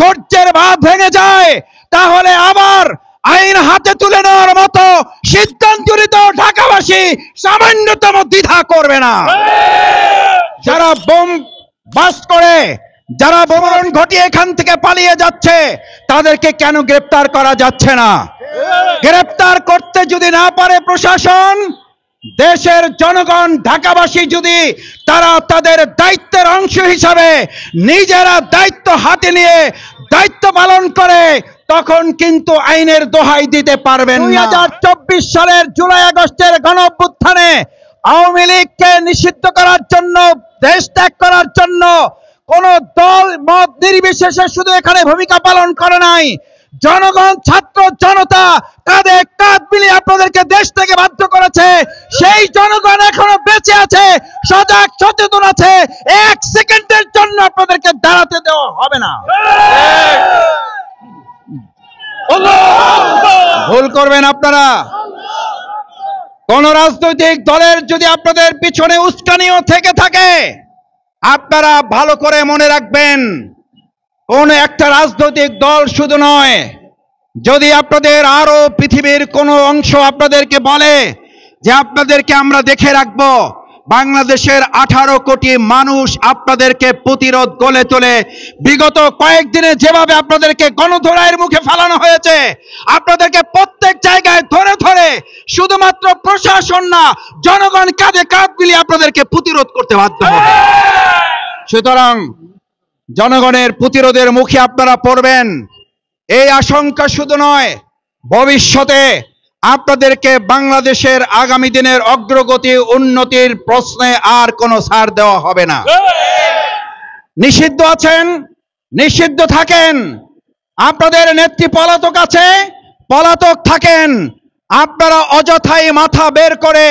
ধৈর্যের বাঁধ ভেঙে যায়, তাহলে আবার আইন হাতে তুলে নেওয়ার মতো সিদ্ধান্ত নিতে ঢাকাবাসী সামান্যতম দ্বিধা করবে না। যারা বোম বাস্ট করে, যারা বোমারণ ঘটিয়ে এখান থেকে পালিয়ে যাচ্ছে, তাদেরকে কেন গ্রেপ্তার করা যাচ্ছে না? গ্রেপ্তার করতে যদি না পারে প্রশাসন, দেশের জনগণ ঢাকাবাসী যদি তারা তাদের দায়িত্বের অংশ হিসাবে নিজেরা দায়িত্ব হাতে নিয়ে দায়িত্ব পালন করে, তখন কিন্তু আইনের দোহাই দিতে পারবেন না। 2024 সালের জুলাই আগস্টের গণঅভ্যুত্থানে আওয়ামী লীগকে নিষিদ্ধ করার জন্য, দেশ ত্যাগ করার জন্য কোন দল মত নির্বিশেষে শুধু এখানে ভূমিকা পালন করে নাই, জনগণ, ছাত্র জনতা কাঁধে কাঁধ মিলিয়ে আপনাদেরকে দেশ থেকে বাধ্য করেছে। সেই জনগণ এখনো বেঁচে আছে, সজাগ সচেতন আছে। এক সেকেন্ডের জন্য আপনাদেরকে দাঁড়াতে দেওয়া হবে না। ভুল করবেন আপনারা। কোন রাজনৈতিক দলের যদি আপনাদের পিছনে উস্কানিও থেকে থাকে, আপনারা ভালো করে মনে রাখবেন, কোন একটা রাজনৈতিক দল শুধু নয়, যদি আপনাদের আরো পৃথিবীর কোনো অংশ আপনাদেরকে বলে যে আপনাদেরকে আমরা দেখে রাখবো, বাংলাদেশের 18 কোটি মানুষ আপনাদেরকে প্রতিরোধ গড়ে তোলে। বিগত কয়েকদিনে যেভাবে আপনাদেরকে গণধোলাইয়ের মুখে ফেলানো হয়েছে, আপনাদেরকে প্রত্যেক জায়গায় ধরে ধরে শুধুমাত্র প্রশাসন না, জনগণ কাঁধে কাঁধ মিলিয়ে আপনাদেরকে প্রতিরোধ করতে বাধ্য হবে। সুতরাং জনগণের প্রতিরোধের মুখে আপনারা পড়বেন, এই আশঙ্কা শুধু নয়, ভবিষ্যতে আপনাদেরকে বাংলাদেশের আগামী দিনের অগ্রগতি উন্নতির প্রশ্নে আর কোনো ছাড় দেওয়া হবে না। নিষিদ্ধ আছেন, নিষিদ্ধ থাকেন। আপনাদের নেত্রী পলাতক আছে, পলাতক থাকেন। আপনারা অযথাই মাথা বের করে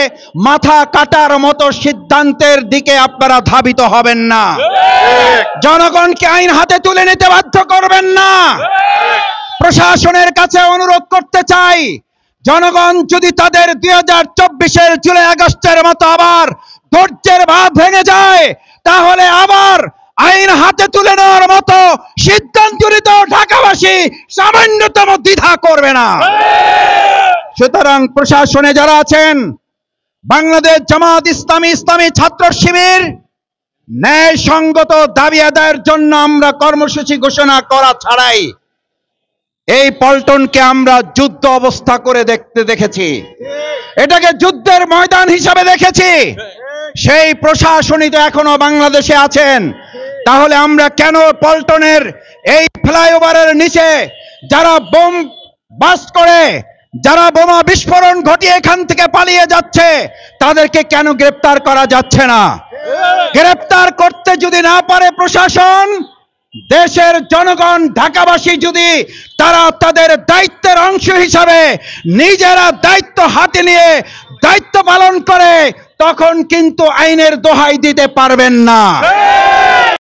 মাথা কাটার মতো সিদ্ধান্তের দিকে আপনারা ধাবিত হবেন না। জনগণকে আইন হাতে তুলে নিতে বাধ্য করবেন না। প্রশাসনের কাছে অনুরোধ করতে চাই, জনগণ যদি তাদের 2024-এর জুলাই আগস্টের মতো আবার ধৈর্যের বাঁধ ভেঙে যায়, তাহলে আবার আইন হাতে তুলে নেওয়ার মতো সিদ্ধান্ত নিতে ঢাকাবাসী সামান্যতম দ্বিধা করবে না। সুতরাং প্রশাসনে যারা আছেন, বাংলাদেশ জামাত ইসলামী, ইসলামী ছাত্র শিবির ন্যায়সঙ্গত দাবি আদায়ের জন্য আমরা কর্মসূচি ঘোষণা করা ছাড়াই এই পল্টনকে আমরা যুদ্ধ অবস্থা করে দেখেছি, এটাকে যুদ্ধের ময়দান হিসাবে দেখেছি। সেই প্রশাসনই তো এখনো বাংলাদেশে আছেন। তাহলে আমরা কেন পল্টনের এই ফ্লাইওভারের নিচে যারা বোম বাস্ট করে, যারা বোমা বিস্ফোরণ ঘটিয়ে এখান থেকে পালিয়ে যাচ্ছে, তাদেরকে কেন গ্রেপ্তার করা যাচ্ছে না? গ্রেপ্তার করতে যদি না পারে প্রশাসন, দেশের জনগণ ঢাকাবাসী যদি তারা তাদের দায়িত্বের অংশ হিসাবে নিজেরা দায়িত্ব হাতে নিয়ে দায়িত্ব পালন করে, তখন কিন্তু আইনের দোহাই দিতে পারবেন না।